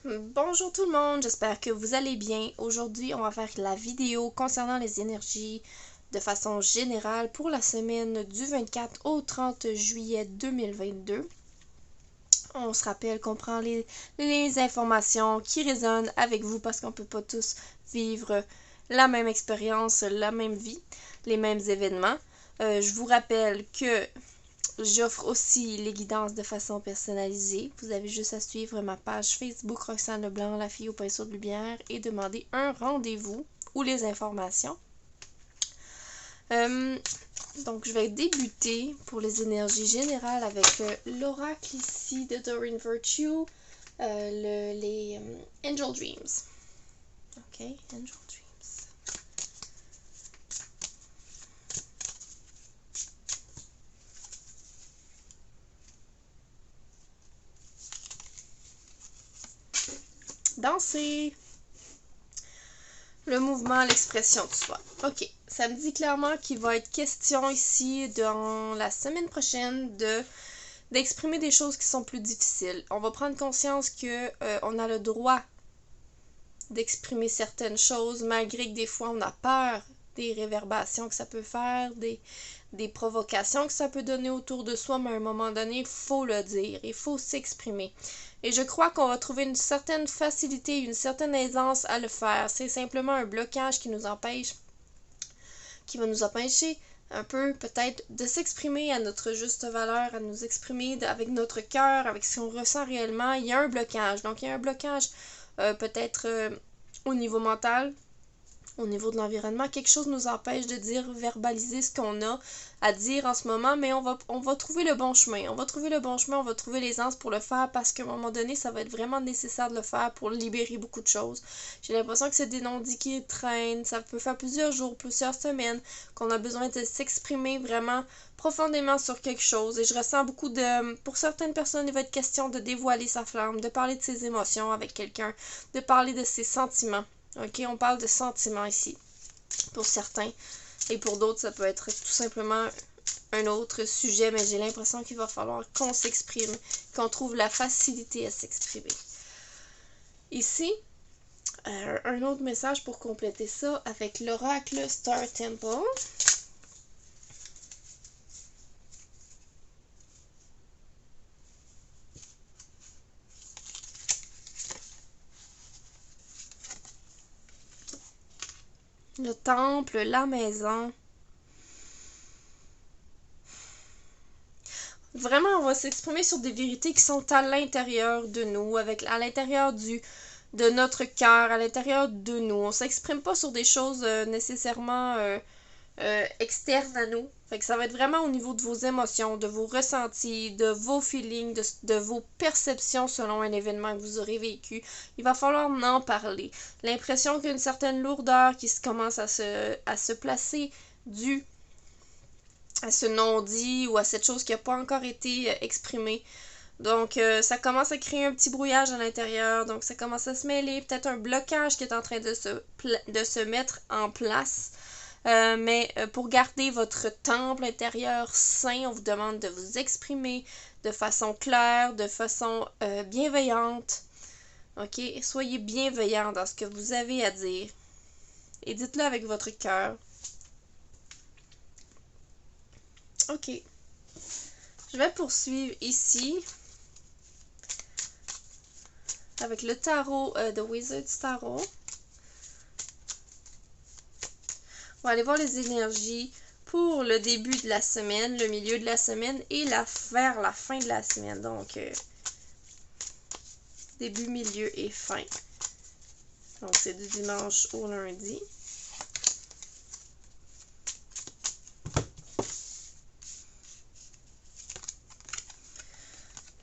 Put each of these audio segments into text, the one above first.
Bonjour tout le monde, j'espère que vous allez bien. Aujourd'hui, on va faire la vidéo concernant les énergies de façon générale pour la semaine du 24 au 30 juillet 2022. On se rappelle qu'on prend les informations qui résonnent avec vous parce qu'on ne peut pas tous vivre la même expérience, la même vie, les mêmes événements. Je vous rappelle que j'offre aussi les guidances de façon personnalisée. Vous avez juste à suivre ma page Facebook Roxane Leblanc, la fille au pinceau de lumière, et demander un rendez-vous ou les informations. Donc, je vais débuter pour les énergies générales avec l'oracle ici de Doreen Virtue, les Angel Dreams. Ok, Angel Dreams. Danser. Le mouvement, l'expression de soi. Ok, ça me dit clairement qu'il va être question ici dans la semaine prochaine d'exprimer des choses qui sont plus difficiles. On va prendre conscience que on a le droit d'exprimer certaines choses malgré que des fois on a peur des réverbations que ça peut faire, des provocations que ça peut donner autour de soi, mais à un moment donné, il faut le dire, il faut s'exprimer. Et je crois qu'on va trouver une certaine facilité, une certaine aisance à le faire. C'est simplement un blocage qui va nous empêcher un peu peut-être de s'exprimer à notre juste valeur, à nous exprimer avec notre cœur, avec ce qu'on ressent réellement. Il y a un blocage. Donc, il y a un blocage peut-être au niveau mental, au niveau de l'environnement. Quelque chose nous empêche de dire, verbaliser ce qu'on a à dire en ce moment, mais on va trouver le bon chemin. On va trouver le bon chemin, on va trouver l'aisance pour le faire parce qu'à un moment donné, ça va être vraiment nécessaire de le faire pour libérer beaucoup de choses. J'ai l'impression que c'est des non-dits qui traînent, ça peut faire plusieurs jours, plusieurs semaines, qu'on a besoin de s'exprimer vraiment profondément sur quelque chose. Et je ressens beaucoup pour certaines personnes, il va être question de dévoiler sa flamme, de parler de ses émotions avec quelqu'un, de parler de ses sentiments. Ok, on parle de sentiments ici, pour certains. Et pour d'autres, ça peut être tout simplement un autre sujet, mais j'ai l'impression qu'il va falloir qu'on s'exprime, qu'on trouve la facilité à s'exprimer. Ici, un autre message pour compléter ça avec l'oracle Star Temple. Le temple, la maison. Vraiment, on va s'exprimer sur des vérités qui sont à l'intérieur de nous, à l'intérieur de notre cœur, à l'intérieur de nous. On s'exprime pas sur des choses nécessairement externes à nous. Fait que ça va être vraiment au niveau de vos émotions, de vos ressentis, de vos feelings, de vos perceptions selon un événement que vous aurez vécu. Il va falloir en parler. L'impression qu'il y a une certaine lourdeur qui commence à se placer due à ce non-dit ou à cette chose qui n'a pas encore été exprimée. Donc, ça commence à créer un petit brouillage à l'intérieur. Donc, ça commence à se mêler. Peut-être un blocage qui est en train de se mettre en place. Mais pour garder votre temple intérieur sain, on vous demande de vous exprimer de façon claire, de façon bienveillante. Ok? Soyez bienveillant dans ce que vous avez à dire. Et dites-le avec votre cœur. Ok. Je vais poursuivre ici avec le tarot de Wizard's Tarot. On va aller voir les énergies pour le début de la semaine, le milieu de la semaine et vers la fin de la semaine. Donc, début, milieu et fin. Donc, c'est du dimanche au lundi.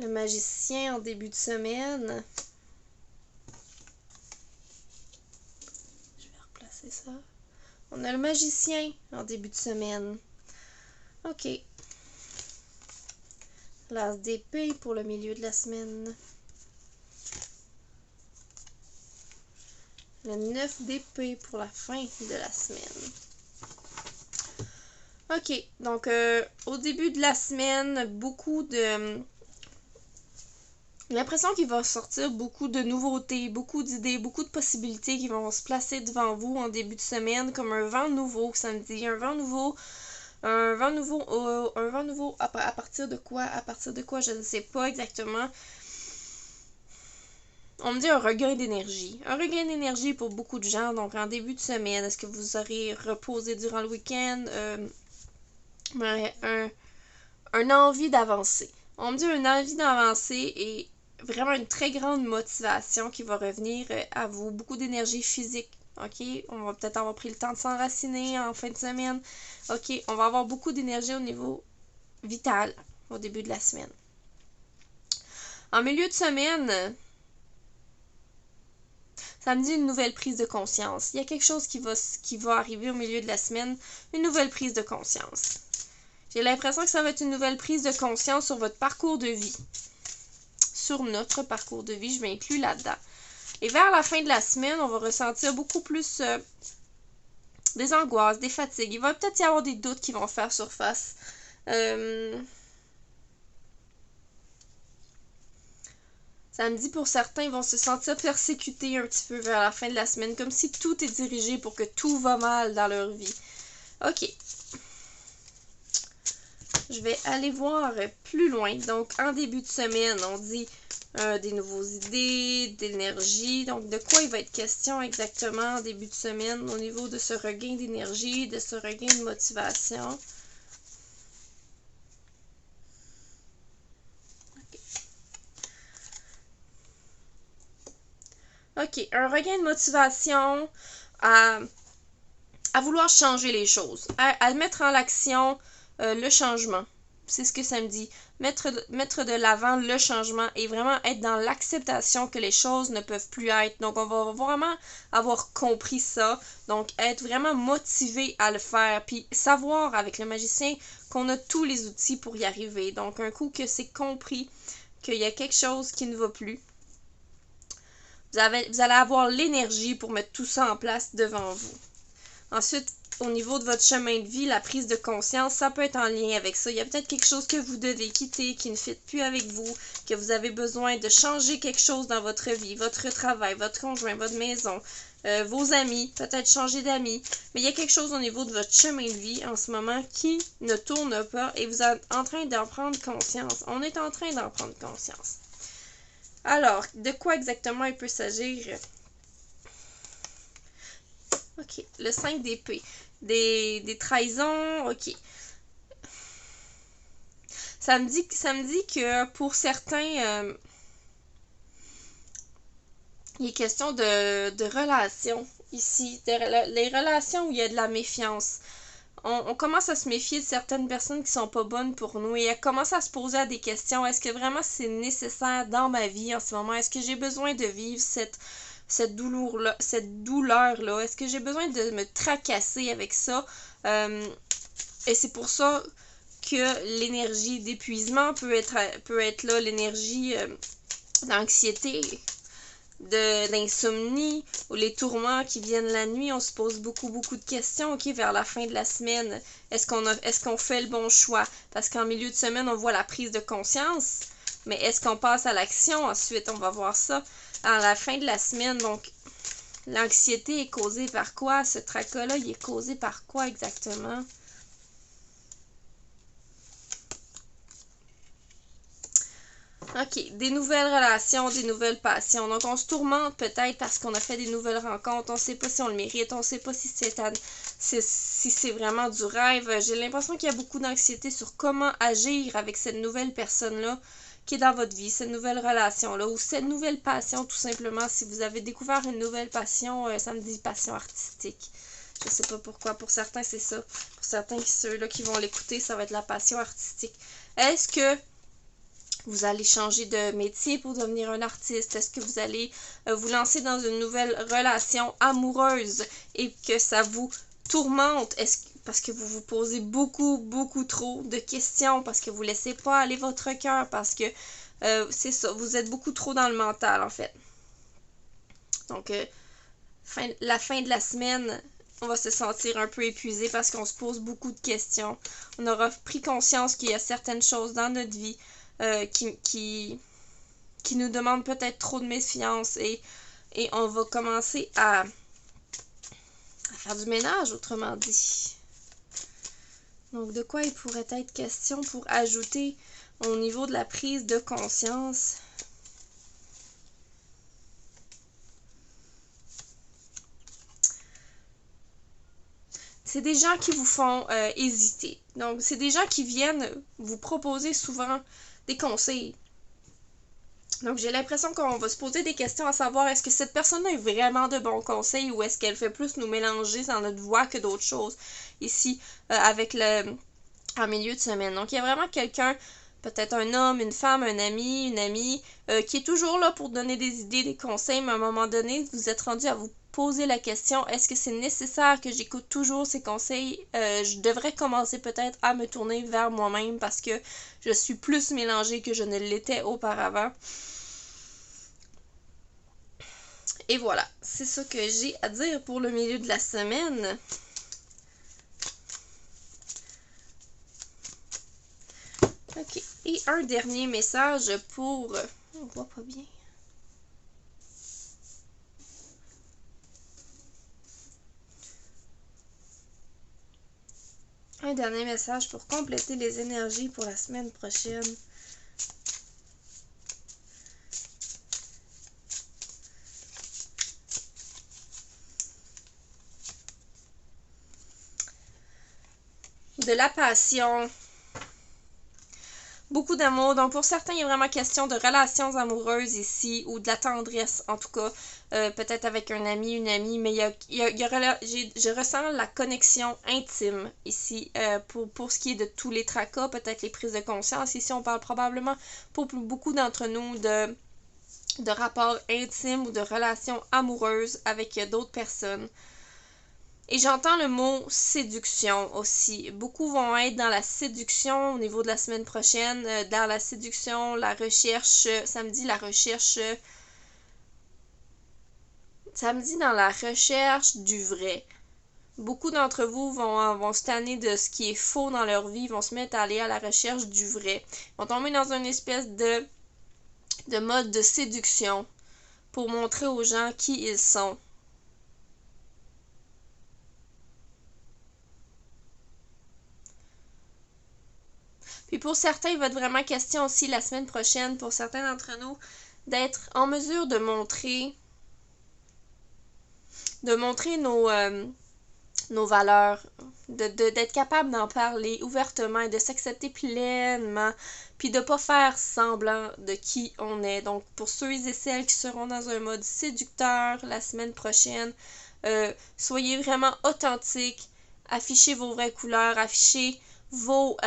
Le magicien en début de semaine. Je vais replacer ça. On a le magicien en début de semaine. Ok. L'as d'épée pour le milieu de la semaine. Le 9 d'épée pour la fin de la semaine. Ok, donc au début de la semaine, beaucoup de J'ai l'impression qu'il va sortir beaucoup de nouveautés, beaucoup d'idées, beaucoup de possibilités qui vont se placer devant vous en début de semaine, comme un vent nouveau samedi, un vent nouveau à partir de quoi? À partir de quoi? Je ne sais pas exactement. On me dit un regain d'énergie. Un regain d'énergie pour beaucoup de gens, donc en début de semaine. Est-ce que vous aurez reposé durant le week-end? Un envie d'avancer. On me dit une envie d'avancer et vraiment une très grande motivation qui va revenir à vous. Beaucoup d'énergie physique. OK? On va peut-être avoir pris le temps de s'enraciner en fin de semaine. OK? On va avoir beaucoup d'énergie au niveau vital au début de la semaine. En milieu de semaine, ça me dit une nouvelle prise de conscience. Il y a quelque chose qui va arriver au milieu de la semaine. Une nouvelle prise de conscience. J'ai l'impression que ça va être une nouvelle prise de conscience sur votre parcours de vie. Sur notre parcours de vie, je m'inclus là-dedans. Et vers la fin de la semaine, on va ressentir beaucoup plus des angoisses, des fatigues. Il va peut-être y avoir des doutes qui vont faire surface. Ça me dit pour certains, ils vont se sentir persécutés un petit peu vers la fin de la semaine, comme si tout est dirigé pour que tout va mal dans leur vie. OK. Je vais aller voir plus loin. Donc, en début de semaine, on dit des nouveaux idées, d'énergie. Donc, de quoi il va être question exactement en début de semaine au niveau de ce regain d'énergie, de ce regain de motivation. OK, un regain de motivation à vouloir changer les choses, à mettre en l'action le changement. C'est ce que ça me dit. Mettre de l'avant le changement et vraiment être dans l'acceptation que les choses ne peuvent plus être. Donc, on va vraiment avoir compris ça. Donc, être vraiment motivé à le faire. Puis, savoir avec le magicien qu'on a tous les outils pour y arriver. Donc, un coup que c'est compris qu'il y a quelque chose qui ne va plus, vous allez avoir l'énergie pour mettre tout ça en place devant vous. Ensuite, au niveau de votre chemin de vie, la prise de conscience, ça peut être en lien avec ça. Il y a peut-être quelque chose que vous devez quitter, qui ne fit plus avec vous, que vous avez besoin de changer quelque chose dans votre vie, votre travail, votre conjoint, votre maison, vos amis, peut-être changer d'amis. Mais il y a quelque chose au niveau de votre chemin de vie en ce moment qui ne tourne pas et vous êtes en train d'en prendre conscience. On est en train d'en prendre conscience. Alors, de quoi exactement il peut s'agir? OK, le 5 d'épée. Des trahisons, OK. Ça me dit que pour certains, il est question de relations ici. Les relations où il y a de la méfiance. On commence à se méfier de certaines personnes qui sont pas bonnes pour nous et à commencer à se poser des questions. Est-ce que vraiment c'est nécessaire dans ma vie en ce moment? Est-ce que j'ai besoin de vivre cette douleur-là? Est-ce que j'ai besoin de me tracasser avec ça? Et c'est pour ça que l'énergie d'épuisement peut être là, l'énergie d'anxiété, de l'insomnie ou les tourments qui viennent la nuit. On se pose beaucoup de questions, OK, vers la fin de la semaine. Est-ce qu'on fait le bon choix? Parce qu'en milieu de semaine, on voit la prise de conscience, mais est-ce qu'on passe à l'action ensuite? On va voir ça à la fin de la semaine. Donc, l'anxiété est causée par quoi? Ce tracas-là, il est causé par quoi exactement? OK, des nouvelles relations, des nouvelles passions. Donc, on se tourmente peut-être parce qu'on a fait des nouvelles rencontres. On ne sait pas si on le mérite. On ne sait pas si c'est vraiment du rêve. J'ai l'impression qu'il y a beaucoup d'anxiété sur comment agir avec cette nouvelle personne-là qui est dans votre vie, cette nouvelle relation-là, ou cette nouvelle passion, tout simplement. Si vous avez découvert une nouvelle passion, ça me dit passion artistique. Je sais pas pourquoi. Pour certains, c'est ça. Pour certains, ceux-là qui vont l'écouter, ça va être la passion artistique. Est-ce que vous allez changer de métier pour devenir un artiste? Est-ce que vous allez vous lancer dans une nouvelle relation amoureuse et que ça vous tourmente? Parce que vous vous posez beaucoup trop de questions, parce que vous ne laissez pas aller votre cœur, parce que c'est ça, vous êtes beaucoup trop dans le mental en fait. Donc, la fin de la semaine, on va se sentir un peu épuisé parce qu'on se pose beaucoup de questions. On aura pris conscience qu'il y a certaines choses dans notre vie qui qui nous demandent peut-être trop de méfiance et on va commencer à faire du ménage, autrement dit. Donc, de quoi il pourrait être question pour ajouter au niveau de la prise de conscience? C'est des gens qui vous font hésiter. Donc, c'est des gens qui viennent vous proposer souvent des conseils. Donc, j'ai l'impression qu'on va se poser des questions à savoir est-ce que cette personne a vraiment de bons conseils ou est-ce qu'elle fait plus nous mélanger dans notre voix que d'autres choses ici avec en milieu de semaine. Donc, il y a vraiment quelqu'un, peut-être un homme, une femme, un ami, une amie, qui est toujours là pour donner des idées, des conseils, mais à un moment donné, vous êtes rendu à vous poser la question, est-ce que c'est nécessaire que j'écoute toujours ces conseils? Je devrais commencer peut-être à me tourner vers moi-même parce que je suis plus mélangée que je ne l'étais auparavant. Et voilà, c'est ça que j'ai à dire pour le milieu de la semaine. Ok, et un dernier message pour... On voit pas bien. Un dernier message pour compléter les énergies pour la semaine prochaine. De la passion. Beaucoup d'amour. Donc, pour certains, il est vraiment question de relations amoureuses ici, ou de la tendresse, en tout cas. Peut-être avec un ami, une amie, mais je ressens la connexion intime ici pour ce qui est de tous les tracas, peut-être les prises de conscience. Ici, on parle probablement pour beaucoup d'entre nous de rapports intimes ou de relations amoureuses avec d'autres personnes. Et j'entends le mot séduction aussi. Beaucoup vont être dans la séduction au niveau de la semaine prochaine, dans la séduction, la recherche, samedi dans la recherche du vrai. Beaucoup d'entre vous vont se tanner de ce qui est faux dans leur vie, vont se mettre à aller à la recherche du vrai. Ils vont tomber dans une espèce de mode de séduction pour montrer aux gens qui ils sont. Puis pour certains, il va être vraiment question aussi la semaine prochaine, pour certains d'entre nous, d'être en mesure de montrer nos valeurs, d'être capable d'en parler ouvertement et de s'accepter pleinement, puis de pas faire semblant de qui on est. Donc pour ceux et celles qui seront dans un mode séducteur la semaine prochaine, soyez vraiment authentiques, affichez vos vraies couleurs, affichez vos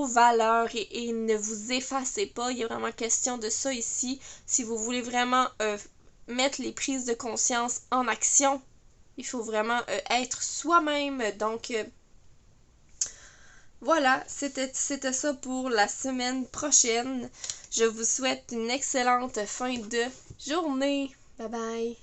valeurs et ne vous effacez pas. Il y a vraiment question de ça ici. Si vous voulez vraiment mettre les prises de conscience en action, il faut vraiment être soi-même. Donc, voilà, c'était ça pour la semaine prochaine. Je vous souhaite une excellente fin de journée. Bye bye!